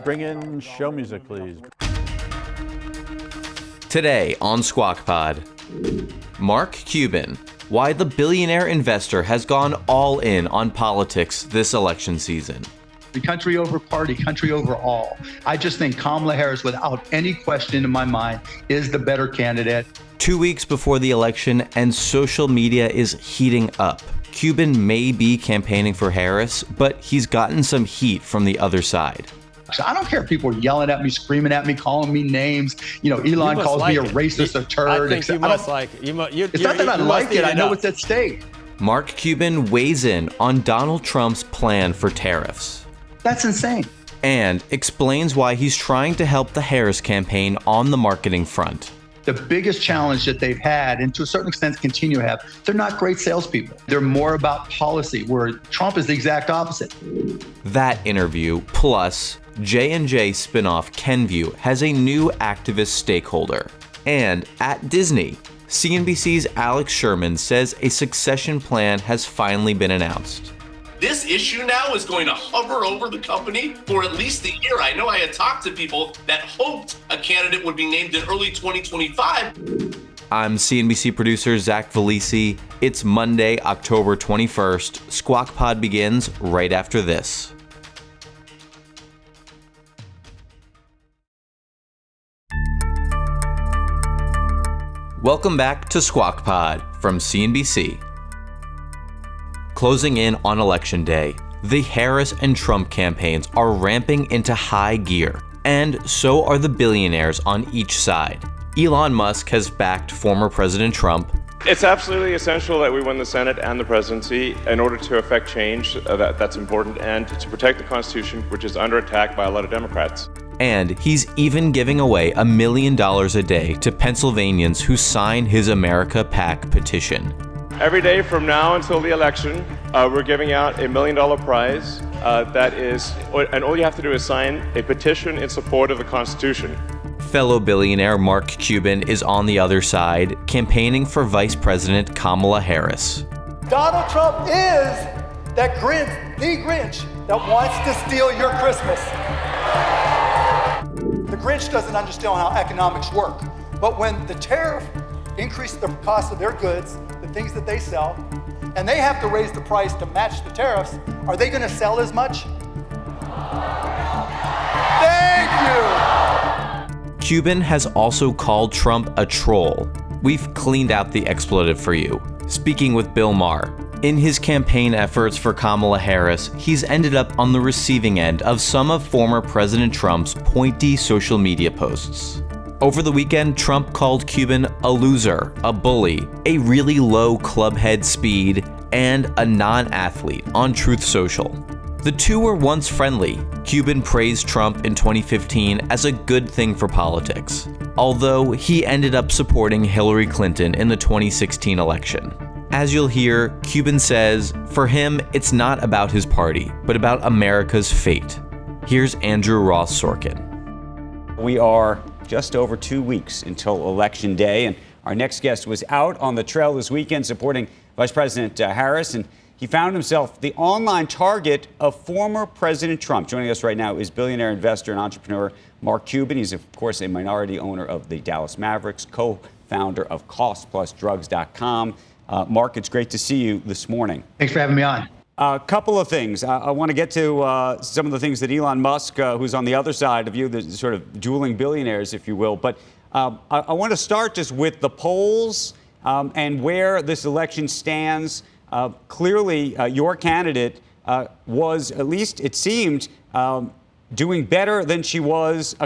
Bring in show music, please. Today on Squawk Pod, Mark Cuban, why the billionaire investor has gone all in on politics this election season. The country over party, country over all. I just think Kamala Harris, without any question in my mind, is the better candidate. 2 weeks before the election and social media is heating up. Cuban may be campaigning for Harris, but he's gotten some heat from the other side. So I don't care if people are yelling at me, screaming at me, calling me names. You know, Elon calls me a racist, a turd. I think you must like it. It's not that I like it. I know what's at stake. Mark Cuban weighs in on Donald Trump's plan for tariffs. That's insane. And explains why he's trying to help the Harris campaign on the marketing front. The biggest challenge that they've had, and to a certain extent continue to have, they're not great salespeople. They're more about policy, where Trump is the exact opposite. That interview, plus J&J spinoff Kenvue has a new activist stakeholder. And at Disney, CNBC's Alex Sherman says a succession plan has finally been announced. This issue now is going to hover over the company for at least a year. I know I had talked to people that hoped a candidate would be named in early 2025. I'm CNBC producer Zach Vallese. It's Monday, October 21st. Squawk Pod begins right after this. Welcome back to Squawk Pod from CNBC. Closing in on Election Day, the Harris and Trump campaigns are ramping into high gear, and so are the billionaires on each side. Elon Musk has backed former President Trump. It's absolutely essential that we win the Senate and the presidency in order to effect change that's important, and to protect the Constitution, which is under attack by a lot of Democrats. And he's even giving away $1 million a day to Pennsylvanians who sign his America PAC petition. Every day from now until the election, we're giving out $1 million prize. And all you have to do is sign a petition in support of the Constitution. Fellow billionaire Mark Cuban is on the other side, campaigning for Vice President Kamala Harris. Donald Trump is the Grinch that wants to steal your Christmas. The Grinch doesn't understand how economics work, but when the tariff increases the cost of their goods, the things that they sell, and they have to raise the price to match the tariffs, are they going to sell as much? Thank you! Cuban has also called Trump a troll. We've cleaned out the expletive for you. Speaking with Bill Maher, in his campaign efforts for Kamala Harris, he's ended up on the receiving end of some of former President Trump's pointy social media posts. Over the weekend, Trump called Cuban a loser, a bully, a really low clubhead speed, and a non-athlete on Truth Social. The two were once friendly. Cuban praised Trump in 2015 as a good thing for politics, although he ended up supporting Hillary Clinton in the 2016 election. As you'll hear, Cuban says, for him, it's not about his party, but about America's fate. Here's Andrew Ross Sorkin. We are just over 2 weeks until Election Day, and our next guest was out on the trail this weekend supporting Vice President Harris, and he found himself the online target of former President Trump. Joining us right now is billionaire investor and entrepreneur Mark Cuban. He's, of course, a minority owner of the Dallas Mavericks, co-founder of CostPlusDrugs.com. Mark, it's great to see you this morning. Thanks for having me on. A couple of things. I want to get to some of the things that Elon Musk, who's on the other side of you, the sort of dueling billionaires, if you will. But I want to start just with the polls and where this election stands. Clearly, your candidate was, at least it seemed, doing better than she was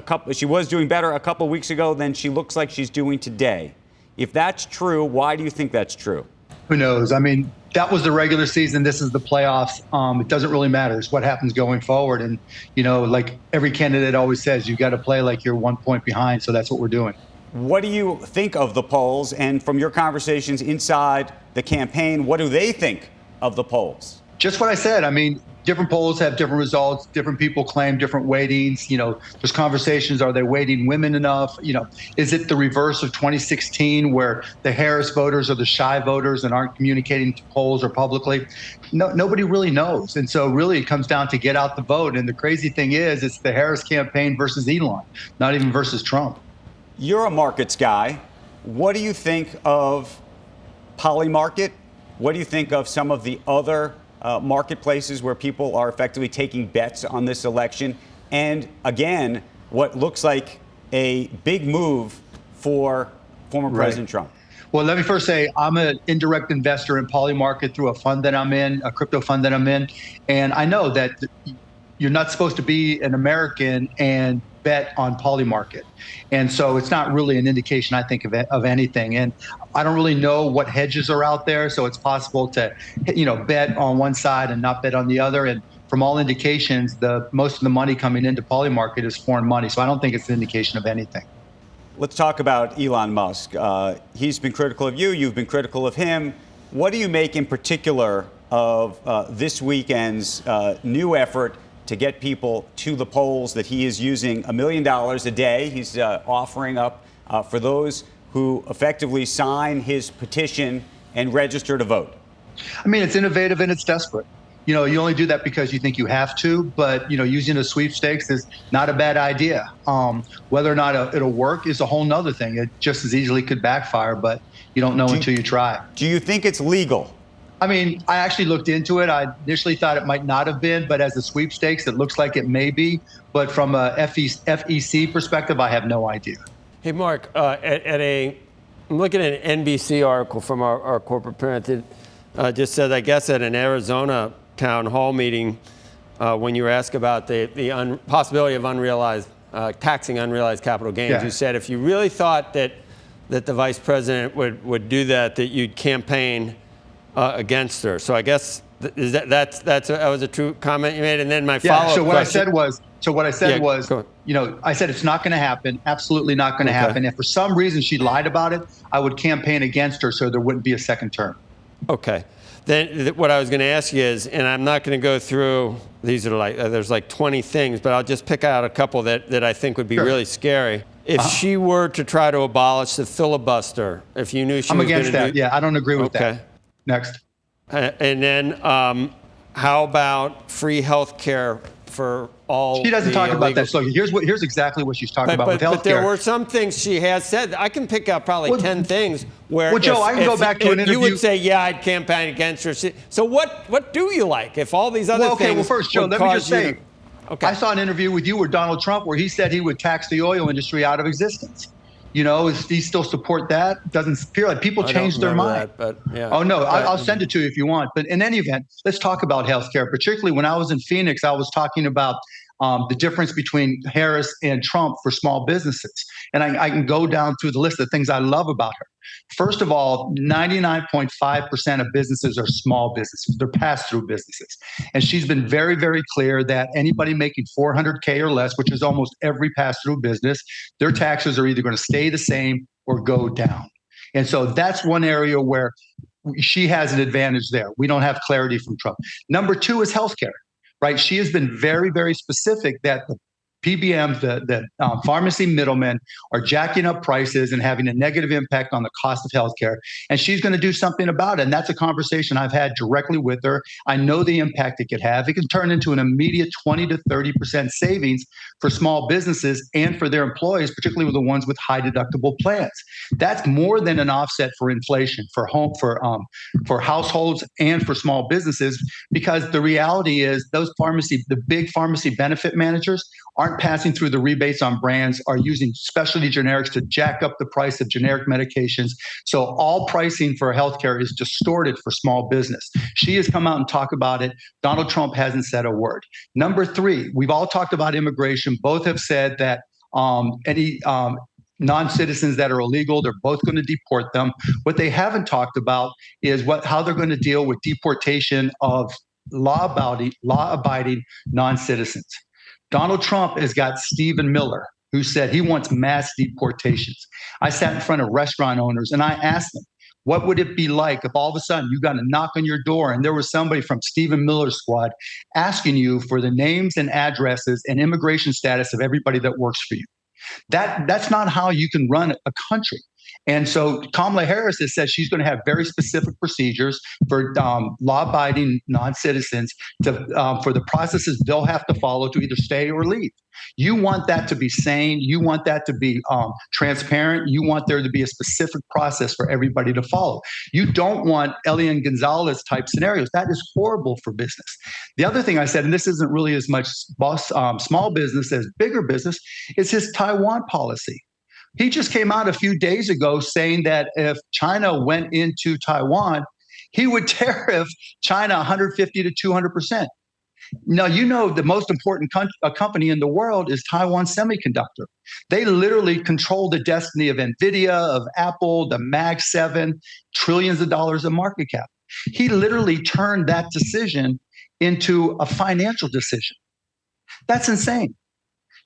doing better a couple weeks ago than she looks like she's doing today. If that's true, why do you think that's true? Who knows? I mean, that was the regular season. This is the playoffs. It doesn't really matter. It's what happens going forward. And, you know, like every candidate always says, you've got to play like you're 1 point behind. So that's what we're doing. What do you think of the polls? And from your conversations inside the campaign, what do they think of the polls? Just what I said. I mean, different polls have different results. Different people claim different weightings. There's conversations. Are they weighting women enough? Is it the reverse of 2016 where the Harris voters are the shy voters and aren't communicating to polls or publicly? No, nobody really knows. And so really it comes down to get out the vote. And the crazy thing is it's the Harris campaign versus Elon, not even versus Trump. You're a markets guy. What do you think of Polymarket? What do you think of some of the other marketplaces where people are effectively taking bets on this election? And again, what looks like a big move for former President Trump. Well, let me first say I'm an indirect investor in Polymarket through a fund that I'm in, a crypto fund that I'm in. And I know that you're not supposed to be an American and bet on Polymarket. And so it's not really an indication, I think, of anything. And I don't really know what hedges are out there. So it's possible to, bet on one side and not bet on the other. And from all indications, most of the money coming into Polymarket is foreign money. So I don't think it's an indication of anything. Let's talk about Elon Musk. He's been critical of you. You've been critical of him. What do you make in particular of this weekend's new effort to get people to the polls, that he is using $1 million a day? He's offering up for those who effectively sign his petition and register to vote. I mean, it's innovative and it's desperate. You only do that because you think you have to, but, using a sweepstakes is not a bad idea. Whether or not it'll work is a whole nother thing. It just as easily could backfire, but you don't know until you try. Do you think it's legal? I mean, I actually looked into it. I initially thought it might not have been, but as a sweepstakes, it looks like it may be. But from a FEC perspective, I have no idea. Hey, Mark, I'm looking at an NBC article from our corporate parent that just said, I guess at an Arizona town hall meeting, when you were asked about the possibility of taxing unrealized capital gains, you said if you really thought that the vice president would do that you'd campaign against her. So I guess that was a true comment you made. And then my follow-up So what question, I said was, I said it's not going to happen. Absolutely not going to happen. If for some reason she lied about it, I would campaign against her so there wouldn't be a second term. Okay. Then what I was going to ask you is, and I'm not going to go through, these are there's 20 things, but I'll just pick out a couple that I think would be really scary. If she were to try to abolish the filibuster, if you knew she was going to against that. Yeah, I don't agree with that. Next. And then how about free health care for all? She doesn't talk about that. So here's exactly what she's talking about with health care. But there were some things she has said. I can pick out probably 10 things where. Well, Joe, I can go back to an interview. You would say, yeah, I'd campaign against her. So what do you like? If all these other things. Well, first, Joe, let me just say, I saw an interview with you with Donald Trump where he said he would tax the oil industry out of existence. Does he still support that? Doesn't feel like people change their mind. Oh, no, I'll send it to you if you want. But in any event, let's talk about healthcare. Particularly when I was in Phoenix, I was talking about the difference between Harris and Trump for small businesses. And I can go down through the list of things I love about her. First of all, 99.5% of businesses are small businesses. They're pass-through businesses. And she's been very, very clear that anybody making $400K or less, which is almost every pass-through business, their taxes are either going to stay the same or go down. And so that's one area where she has an advantage there. We don't have clarity from Trump. Number two is healthcare, right? She has been very, very specific that the PBMs, the pharmacy middlemen are jacking up prices and having a negative impact on the cost of healthcare. And she's going to do something about it. And that's a conversation I've had directly with her. I know the impact it could have. It can turn into an immediate 20 to 30% savings for small businesses and for their employees, particularly with the ones with high deductible plans. That's more than an offset for inflation, for households and for small businesses, because the reality is the big pharmacy benefit managers aren't passing through the rebates on brands, are using specialty generics to jack up the price of generic medications. So all pricing for healthcare is distorted for small business. She has come out and talked about it. Donald Trump hasn't said a word. Number three, we've all talked about immigration. Both have said that any non-citizens that are illegal, they're both going to deport them. What they haven't talked about is how they're going to deal with deportation of law-abiding non-citizens. Donald Trump has got Stephen Miller, who said he wants mass deportations. I sat in front of restaurant owners and I asked them, What would it be like if all of a sudden you got a knock on your door and there was somebody from Stephen Miller's squad asking you for the names and addresses and immigration status of everybody that works for you? That's not how you can run a country. And so Kamala Harris has said she's going to have very specific procedures for law-abiding non-citizens for the processes they'll have to follow to either stay or leave. You want that to be sane. You want that to be transparent. You want there to be a specific process for everybody to follow. You don't want Elian Gonzalez type scenarios. That is horrible for business. The other thing I said, and this isn't really as much small business as bigger business, is his Taiwan policy. He just came out a few days ago saying that if China went into Taiwan, he would tariff China 150 to 200%. Now, you know, the most important company in the world is Taiwan Semiconductor. They literally control the destiny of NVIDIA, of Apple, the Mag 7, trillions of dollars of market cap. He literally turned that decision into a financial decision. That's insane.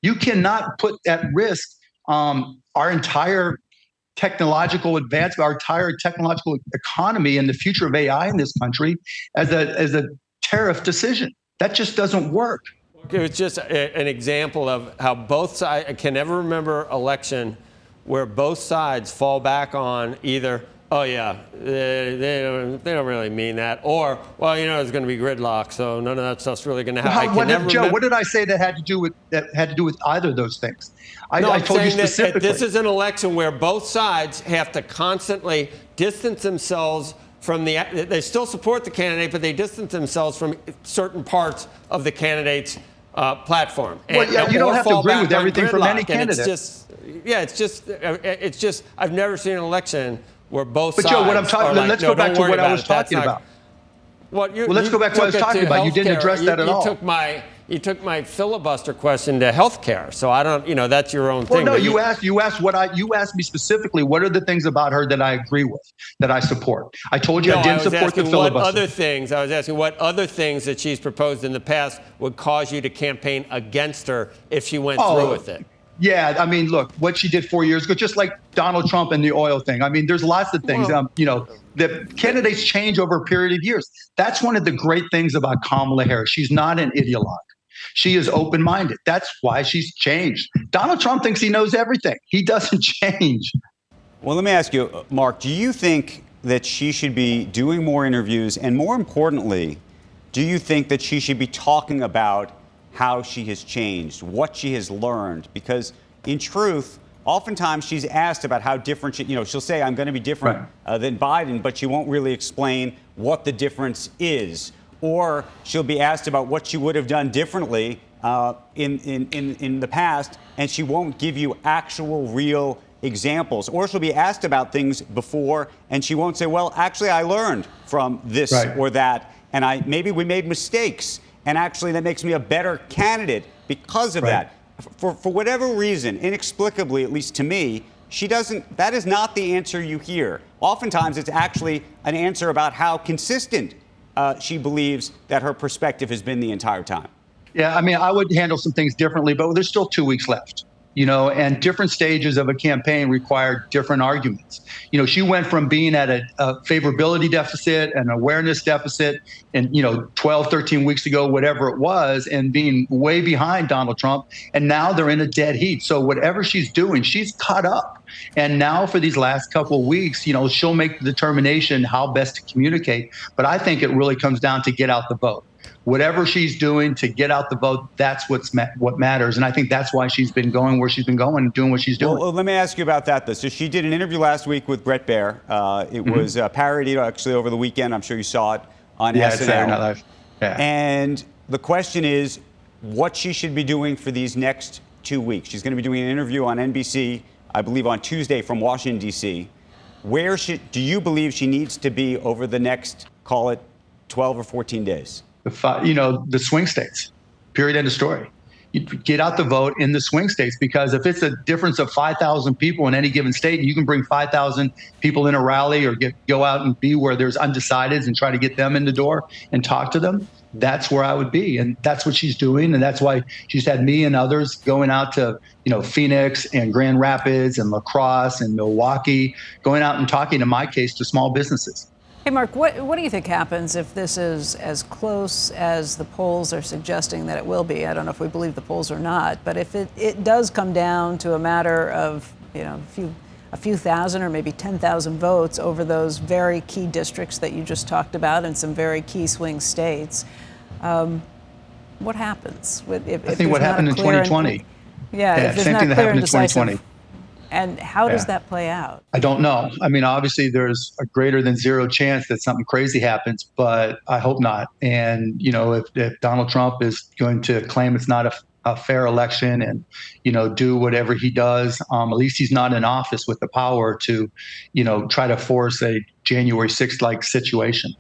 You cannot put at risk our entire technological advancement, our entire technological economy and the future of AI in this country as a tariff decision. That just doesn't work. It was just an example of how both sides, I can never remember election where both sides fall back on either, oh yeah, they don't really mean that, or, well, you know, there's going to be gridlock, so none of that stuff's really going to happen. Joe, what did I say that had to do with either of those things? I told you specifically. This is an election where both sides have to constantly distance themselves from they still support the candidate, but they distance themselves from certain parts of the candidate's platform. Well, yeah, you don't have to agree with everything from any candidate. It's just, I've never seen an election where both sides. But Joe, what I'm talking, let's go back to what I was talking about. Let's go back to what I was talking about. You didn't address that at all. You took my filibuster question to healthcare, so I don't. You know, that's your own thing. Well, no, you asked me specifically what are the things about her that I agree with, that I support. I told you I didn't support the filibuster. What other things? I was asking what other things that she's proposed in the past would cause you to campaign against her if she went through with it. Yeah, I mean, look, what she did 4 years ago, just like Donald Trump and the oil thing. I mean, there's lots of things. The candidates change over a period of years. That's one of the great things about Kamala Harris. She's not an ideologue. She is open-minded. That's why she's changed. Donald Trump thinks he knows everything. He doesn't change. Well, let me ask you, Mark, do you think that she should be doing more interviews? And more importantly, do you think that she should be talking about how she has changed, what she has learned? Because in truth, oftentimes she's asked about how different she'll say, I'm going to be different than Biden, but she won't really explain what the difference is. Or she'll be asked about what she would have done differently in the past, and she won't give you actual, real examples. Or she'll be asked about things before, and she won't say, well, actually, I learned from this or that, and maybe we made mistakes, and actually that makes me a better candidate because of that. For whatever reason, inexplicably, at least to me, that is not the answer you hear. Oftentimes, it's actually an answer about how consistent she believes that her perspective has been the entire time. Yeah, I mean, I would handle some things differently, but there's still 2 weeks left, and different stages of a campaign require different arguments. She went from being at a favorability deficit, an awareness deficit, and 12, 13 weeks ago, whatever it was, and being way behind Donald Trump. And now they're in a dead heat. So whatever she's doing, she's caught up. And now for these last couple of weeks, she'll make the determination how best to communicate. But I think it really comes down to get out the vote. Whatever she's doing to get out the vote, that's what matters. And I think that's why she's been going where she's been going and doing what she's doing. Well, let me ask you about that, though. So she did an interview last week with Bret Baier. It was parodied, actually, over the weekend. I'm sure you saw it on SNL. It's Saturday Night Live. Yeah. And the question is what she should be doing for these next 2 weeks. She's going to be doing an interview on NBC, I believe, on Tuesday from Washington, D.C. Where do you believe she needs to be over the next, call it, 12 or 14 days? The swing states, period, end of story. You get out the vote in the swing states, because if it's a difference of 5,000 people in any given state, you can bring 5,000 people in a rally or go out and be where there's undecideds and try to get them in the door and talk to them. that's where I would be. And that's what she's doing. And that's why she's had me and others going out to, Phoenix and Grand Rapids and La Crosse and Milwaukee, going out and talking, in my case, to small businesses. Hey, Mark, what do you think happens if this is as close as the polls are suggesting that it will be? I don't know if we believe the polls or not, but if it does come down to a matter of, a few thousand or maybe 10,000 votes over those very key districts that you just talked about and some very key swing states, what happens? If I think what happened in 2020. If there's same not thing that clear happened and in 2020. decisive. And how does that play out? I don't know. I mean, obviously, there's a greater than zero chance that something crazy happens, but I hope not. And, if Donald Trump is going to claim it's not a fair election and, do whatever he does, at least he's not in office with the power to, try to force a January 6th-like situation.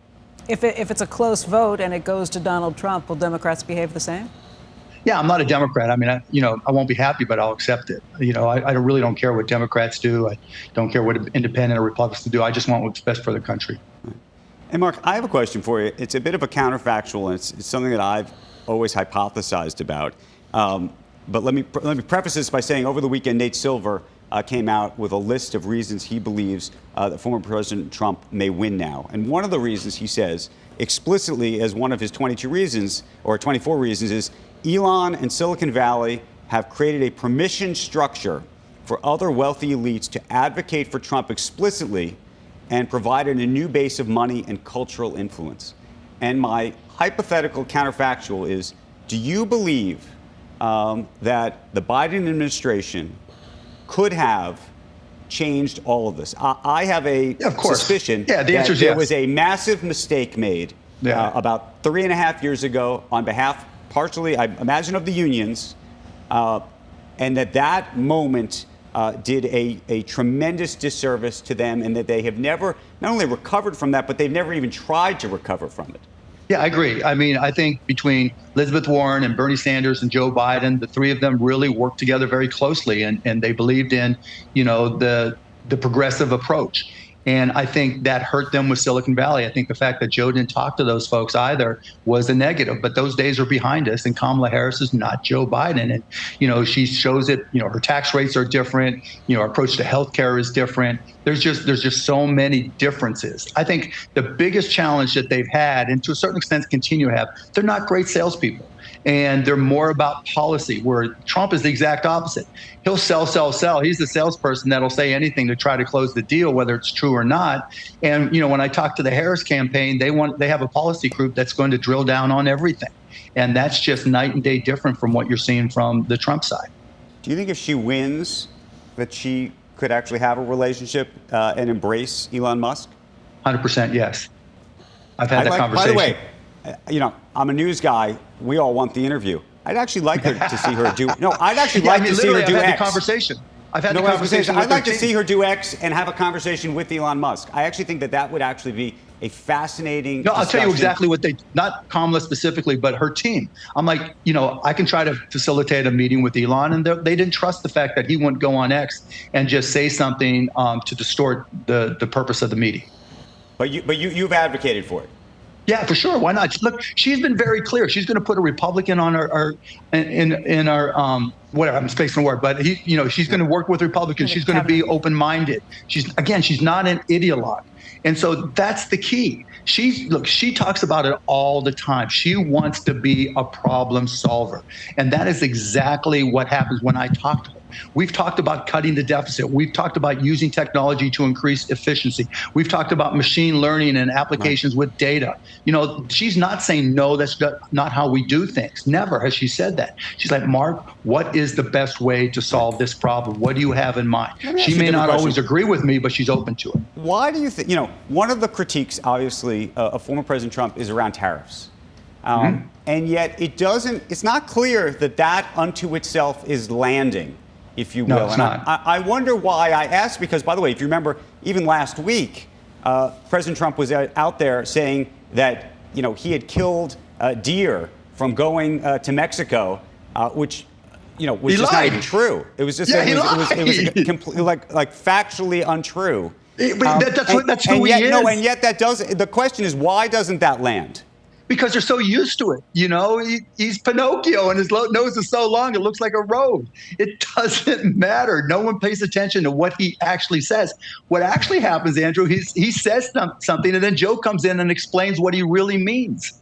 If it's a close vote and it goes to Donald Trump, will Democrats behave the same? Yeah, I'm not a Democrat. I mean, I won't be happy, but I'll accept it. I really don't care what Democrats do. I don't care what independent or Republicans do. I just want what's best for the country. Hey, Mark, I have a question for you. It's a bit of a counterfactual, and it's something that I've always hypothesized about. But let me preface this by saying over the weekend, Nate Silver came out with a list of reasons he believes that former President Trump may win now. And one of the reasons he says explicitly as one of his 22 reasons or 24 reasons is Elon and Silicon Valley have created a permission structure for other wealthy elites to advocate for Trump explicitly and provided a new base of money and cultural influence. And my hypothetical counterfactual is, do you believe that the Biden administration could have changed all of this? I have a suspicion the that answer is there yes. was a massive mistake made about 3.5 years ago on behalf, partially, I imagine, of the unions, and that moment did a tremendous disservice to them, and that they have never not only recovered from that, but they've never even tried to recover from it. Yeah, I agree. I mean, I think between Elizabeth Warren and Bernie Sanders and Joe Biden, the three of them really worked together very closely, and they believed in, the progressive approach. And I think that hurt them with Silicon Valley. I think the fact that Joe didn't talk to those folks either was a negative. But those days are behind us, and Kamala Harris is not Joe Biden. And, she shows it, her tax rates are different. Her approach to healthcare is different. There's just so many differences. I think the biggest challenge that they've had, and to a certain extent continue to have, they're not great salespeople. And they're more about policy, where Trump is the exact opposite. He'll sell, sell, sell. He's the salesperson that'll say anything to try to close the deal, whether it's true or not. And, when I talk to the Harris campaign, they have a policy group that's going to drill down on everything. And that's just night and day different from what you're seeing from the Trump side. Do you think if she wins, that she could actually have a relationship and embrace Elon Musk? 100% yes. I've had that conversation. By the way, I'm a news guy. We all want the interview. I'd actually like to see her do. No, I'd actually like to see her do I've had X. the conversation. I've had the conversation. I'd like to see her do X and have a conversation with Elon Musk. I actually think that would actually be a fascinating. No, I'll tell you exactly what not Kamala specifically, but her team. I'm like, I can try to facilitate a meeting with Elon, and they didn't trust the fact that he wouldn't go on X and just say something to distort the purpose of the meeting. But you've advocated for it. Yeah, for sure. Why not? Look, she's been very clear. She's going to put a Republican on in our whatever, I'm spacing the word, but she's going to work with Republicans. She's going to be open-minded. She's not an ideologue. And so that's the key. She talks about it all the time. She wants to be a problem solver. And that is exactly what happens when I talk to her. We've talked about cutting the deficit. We've talked about using technology to increase efficiency. We've talked about machine learning and applications with data. She's not saying, no, that's not how we do things. Never has she said that. She's like, Mark, what is the best way to solve this problem? What do you have in mind? She may not always agree with me, but she's open to it. Why do you think, one of the critiques, obviously, of former President Trump is around tariffs. And yet it's not clear that unto itself is landing, if you will. No, it's not. I wonder why. I asked because, by the way, if you remember, even last week, President Trump was out there saying that, he had killed deer from going to Mexico, which, was just not even true. It was just it was completely like factually untrue. That's who he is. No, and yet the question is, why doesn't that land? Because they're so used to it. He's Pinocchio and his nose is so long, it looks like a robe. It doesn't matter. No one pays attention to what he actually says. What actually happens, Andrew, he says something and then Joe comes in and explains what he really means.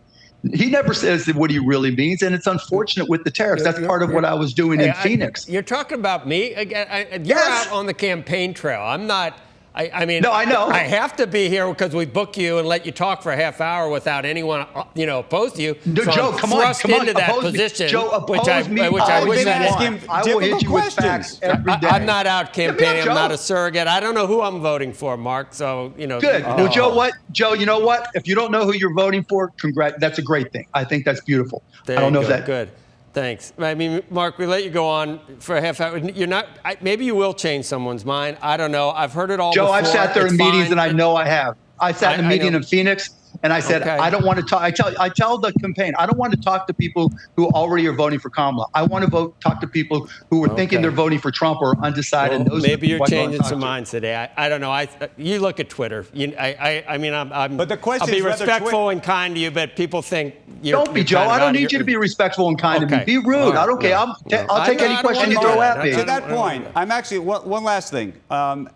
He never says what he really means, and it's unfortunate with the tariffs. That's part of what I was doing in Phoenix. You're talking about me again. You're out on the campaign trail. I'm not. I mean, no, I know. I have to be here because we book you and let you talk for a half hour without anyone, opposed to you. No, so Joe, come on, into that position, Joe, which I wish I want. I will hit you with facts every day. I'm not out campaigning. I'm not a surrogate. I don't know who I'm voting for, Mark. So Good. Well, Joe, you know what? If you don't know who you're voting for, that's a great thing. I think that's beautiful. I don't know if that. Good. Thanks. I mean, Mark, we let you go on for a half hour. You're not. Maybe you will change someone's mind. I don't know. I've heard it all. Joe, before. I've sat there in meetings, and I know I have. I sat in a meeting in Phoenix, and I said, I don't want to talk. I tell the campaign, I don't want to talk to people who already are voting for Kamala. I want to talk to people who are thinking they're voting for Trump or undecided. Well, maybe you're changing some minds today. I don't know. You look at Twitter. I mean, I'm. But the question I'll be respectful and kind to you, but people think you're. Don't be, Joe. I don't need you to be respectful and kind to me. Be rude. I don't care. I'll take any question you throw at me. To that point, I'm actually one last thing.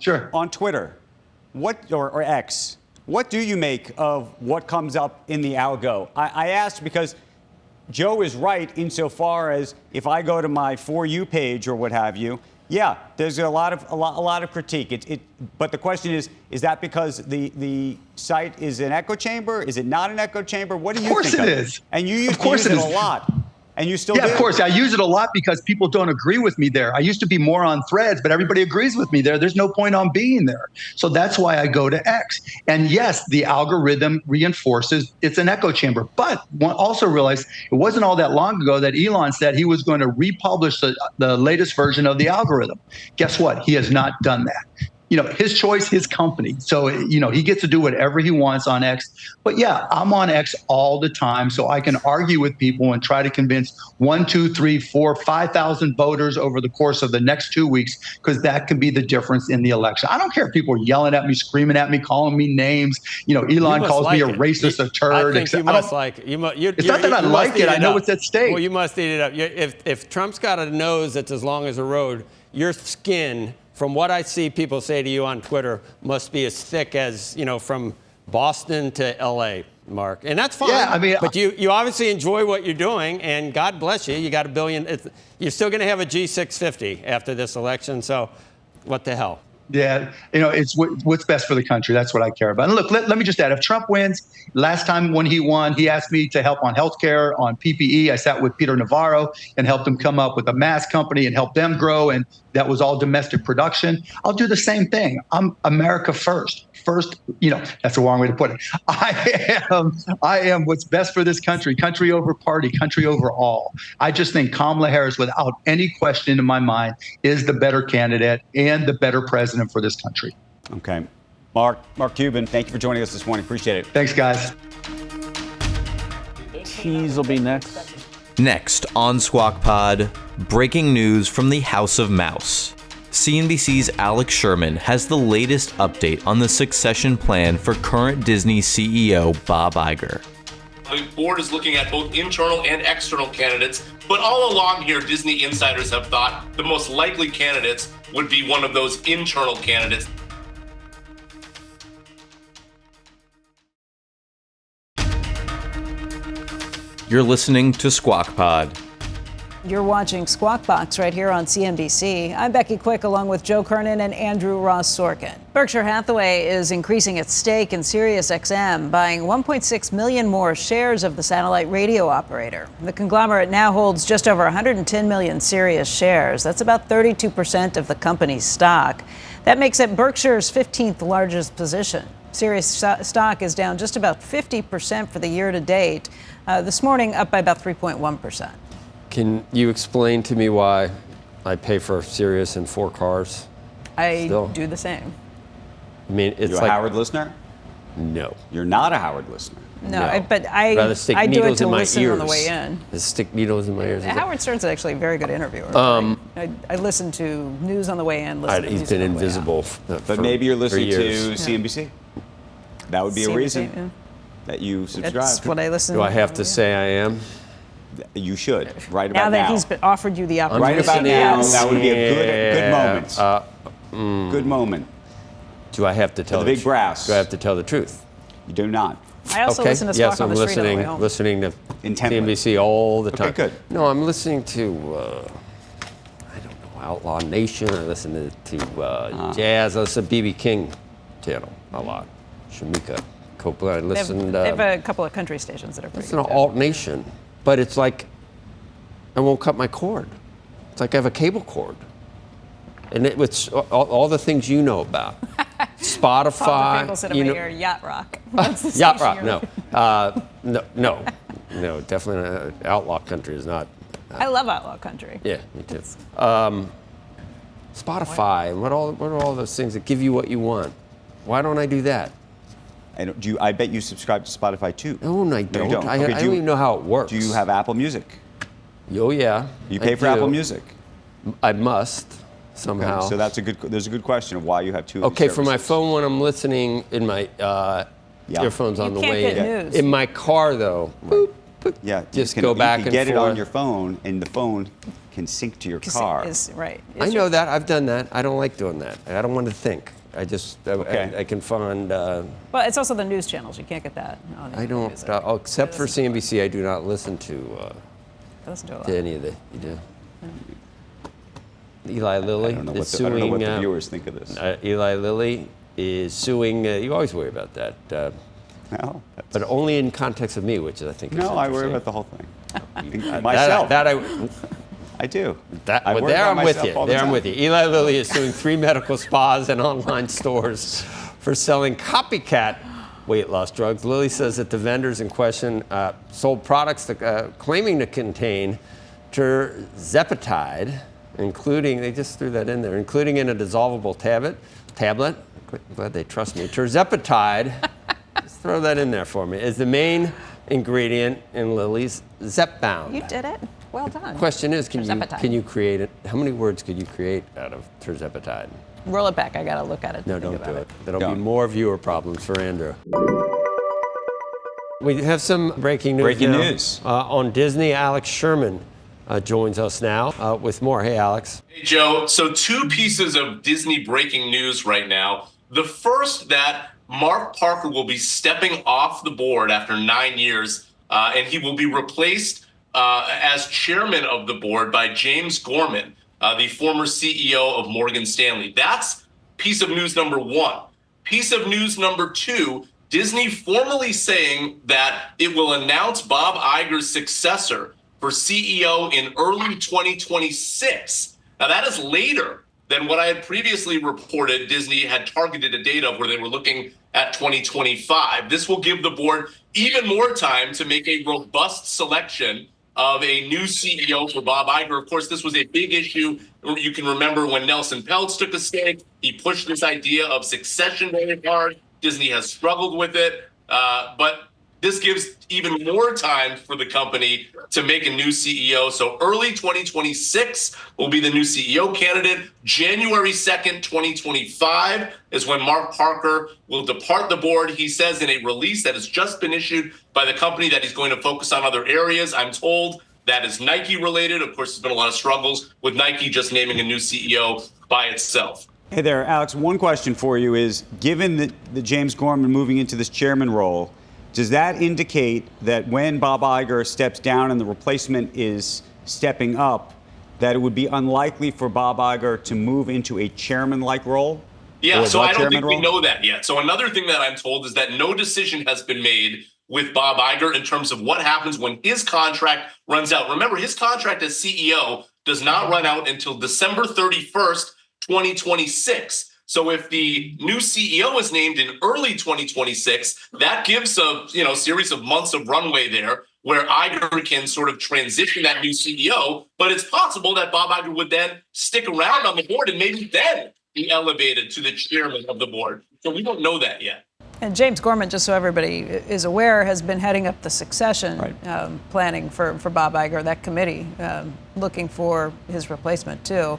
Sure. On Twitter, or X. What do you make of what comes up in the algo? I asked because Joe is right insofar as if I go to my For You page or what have you, yeah, there's a lot of critique. But the question is that because the site is an echo chamber? Is it not an echo chamber? What do you think? Of course it is. And you used to use it a lot. And you still do? Yeah, of course. I use it a lot because people don't agree with me there. I used to be more on Threads, but everybody agrees with me there. There's no point on being there. So that's why I go to X. And yes, the algorithm reinforces it's an echo chamber. But one also realize it wasn't all that long ago that Elon said he was going to republish the latest version of the algorithm. Guess what? He has not done that. His choice, his company. So, he gets to do whatever he wants on X. But yeah, I'm on X all the time. So I can argue with people and try to convince 1, 2, 3, 4, 5,000 voters over the course of the next 2 weeks, because that can be the difference in the election. I don't care if people are yelling at me, screaming at me, calling me names. Elon calls me a racist, a turd. I think you must like it. It's not that I like it. I know what's at stake. Well, you must eat it up. If Trump's got a nose that's as long as a road, your skin, from what I see people say to you on Twitter, must be as thick as, from Boston to L.A., Mark. And that's fine. Yeah, I mean, but you obviously enjoy what you're doing, and God bless you. You got $1 billion. You're still going to have a G650 after this election, so what the hell? Yeah, it's what's best for the country. That's what I care about. And look, let me just add, if Trump wins, last time when he won, he asked me to help on healthcare, on PPE. I sat with Peter Navarro and helped him come up with a mask company and help them grow. And that was all domestic production. I'll do the same thing. I'm America first. First, that's the wrong way to put it. I am what's best for this country over party, country over all. I just think Kamala Harris, without any question in my mind, is the better candidate and the better president for this country. Okay. Mark Cuban, thank you for joining us this morning. Appreciate it. Thanks, guys. Cheese will be next. Next on Squawk Pod, breaking news from the House of Mouse. CNBC's Alex Sherman has the latest update on the succession plan for current Disney CEO Bob Iger. The board is looking at both internal and external candidates, but all along here, Disney insiders have thought the most likely candidates would be one of those internal candidates. You're listening to Squawk Pod. You're watching Squawk Box right here on CNBC. I'm Becky Quick, along with Joe Kernen and Andrew Ross Sorkin. Berkshire Hathaway is increasing its stake in SiriusXM, buying 1.6 million more shares of the satellite radio operator. The conglomerate now holds just over 110 million Sirius shares. That's about 32% of the company's stock. That makes it Berkshire's 15th largest position. Sirius stock is down just about 50% for the year to date. This morning, up by about 3.1%. Can you explain to me why I pay for Sirius in 4 cars? I do the same. I mean, it's You're like a Howard listener? No. You're not a Howard listener? No. But I do it to listen on the way in. Stick needles in my ears. Howard Stern's actually a very good interviewer. I listen to news on the way in. He's been invisible. But maybe you're listening to CNBC. That would be a reason. that you subscribe That's to. what I listen to. Do I have to say I am? You should, right Now about that now. he's offered you the opportunity. Right about now, Yes. that would be a good Yeah, moment. Good moment. Do I have to tell the big brass. Do I have to tell the truth? You do not. I also listen to Squawk on the Street on the way home. Listening to Intently. CNBC all the time. Okay, good. No, I'm listening to, I don't know, Outlaw Nation. I listen to jazz. I listen to B.B. King channel a lot. Shamika Copeland. I listen They have a couple of country stations that are pretty listen to good. Alt Nation. But it's like I won't cut my cord. It's like I have a cable cord. And it's all the things you know about. Spotify, you know, Yacht Rock. Yacht Rock, no, definitely not. Outlaw country is not. I love Outlaw Country. Yeah, me too. Spotify, what are all those things that give you what you want? Why don't I do that? I bet you subscribe to Spotify too. No, I don't. No, you don't. I Okay, don't even know how it works. Do you have Apple Music? Oh yeah. You pay for Apple Music? I must somehow. Okay, so there's a good question of why you have two. Okay, for my phone when I'm listening in my earphones on the way You can't get news. in my car though. Boop, boop, Yeah, just you go back you and can get forth. it on your phone, and the phone can sync to your car. Right. I know that. I've done that. I don't like doing that. I don't want to think. I just I can find. Well, it's also the news channels. You can't get that on I don't. music. Except for CNBC, I do not listen to. I listen to a lot. To any of the. You do. Eli Lilly I don't know is what suing. the viewers think of this. Eli Lilly is suing. You always worry about that. No, but only in context of me, which I think is no, I worry interesting. about the whole thing. Myself. I do. There I'm with you. There I'm with you. Eli Lilly is suing 3 medical spas and online stores for selling copycat weight loss drugs. Lilly says that the vendors in question sold products claiming to contain terzepatide, including, they just threw that in there, including in a dissolvable tablet. Glad they trust me. Terzepatide, just throw that in there for me, is the main ingredient in Lilly's Zepbound. You did it. Well done. Question is, can you create it? How many words could you create out of terzepatide? Roll it back. I got to look at it. No, don't do it. There'll be more viewer problems for Andrew. We have some breaking news. On Disney. Alex Sherman joins us now with more. Hey, Alex. Hey, Joe. So 2 pieces of Disney breaking news right now. The first, that Mark Parker will be stepping off the board after 9 years, and he will be replaced as chairman of the board by James Gorman, the former CEO of Morgan Stanley. That's piece of news number 1. Piece of news number 2, Disney formally saying that it will announce Bob Iger's successor for CEO in early 2026. Now, that is later than what I had previously reported. Disney had targeted a date of where they were looking at 2025. This will give the board even more time to make a robust selection of a new CEO for Bob Iger. Of course, this was a big issue. You can remember when Nelson Peltz took a stake, he pushed this idea of succession very hard. Disney has struggled with it, but this gives even more time for the company to make a new CEO. So early 2026 will be the new CEO candidate. January 2nd, 2025 is when Mark Parker will depart the board. He says in a release that has just been issued by the company that he's going to focus on other areas. I'm told that is Nike related. Of course, there's been a lot of struggles with Nike just naming a new CEO by itself. Hey there, Alex. One question for you is, given the James Gorman moving into this chairman role, does that indicate that when Bob Iger steps down and the replacement is stepping up, that it would be unlikely for Bob Iger to move into a chairman-like role? Yeah, so I don't think we know that yet. So another thing that I'm told is that no decision has been made with Bob Iger in terms of what happens when his contract runs out. Remember, his contract as CEO does not run out until December 31st, 2026. So if the new CEO is named in early 2026, that gives a series of months of runway there where Iger can sort of transition that new CEO. But it's possible that Bob Iger would then stick around on the board and maybe then be elevated to the chairman of the board. So we don't know that yet. And James Gorman, just so everybody is aware, has been heading up the succession planning for Bob Iger, that committee, looking for his replacement too.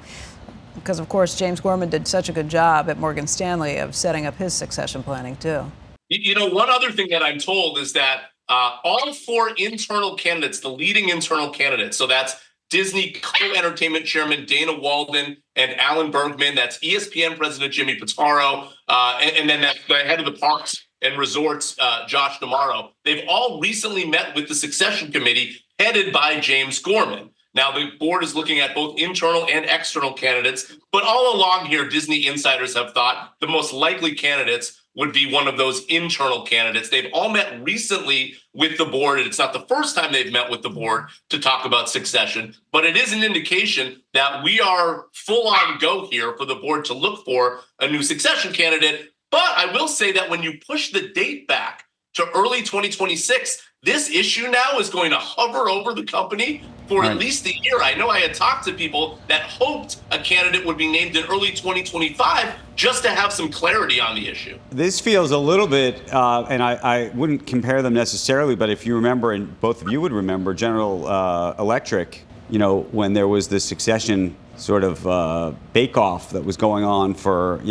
Because, of course, James Gorman did such a good job at Morgan Stanley of setting up his succession planning, too. One other thing that I'm told is that all 4 internal candidates, the leading internal candidates, so that's Disney co-entertainment chairman Dana Walden and Alan Bergman, that's ESPN president Jimmy Pitaro, and then that's the head of the parks and resorts, Josh D'Amaro. They've all recently met with the succession committee headed by James Gorman. Now, the board is looking at both internal and external candidates, but all along here, Disney insiders have thought the most likely candidates would be one of those internal candidates. They've all met recently with the board, and it's not the first time they've met with the board to talk about succession, but it is an indication that we are full on go here for the board to look for a new succession candidate. But I will say that when you push the date back to early 2026, this issue now is going to hover over the company for at least a year. I know I had talked to people that hoped a candidate would be named in early 2025 just to have some clarity on the issue. This feels a little bit, and I wouldn't compare them necessarily, but if you remember, and both of you would remember, General Electric, when there was the succession sort of bake-off that was going on for,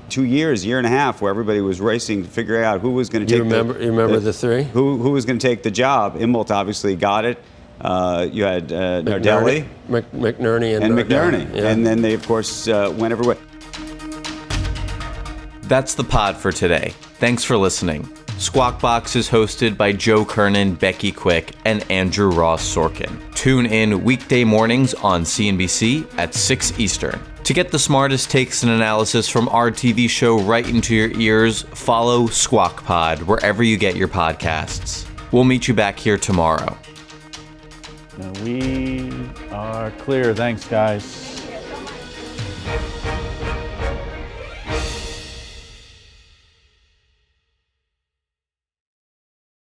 2 years, year and a half, where everybody was racing to figure out who was going to take You remember the 3? Who was going to take the job. Immelt obviously got it. You had Nardelli. McNerney and McNerney. Yeah. And then they, of course, went everywhere. That's the pod for today. Thanks for listening. Squawk Box is hosted by Joe Kernen, Becky Quick, and Andrew Ross Sorkin. Tune in weekday mornings on CNBC at 6 Eastern. To get the smartest takes and analysis from our TV show right into your ears, follow Squawk Pod wherever you get your podcasts. We'll meet you back here tomorrow. We are clear. Thanks, guys.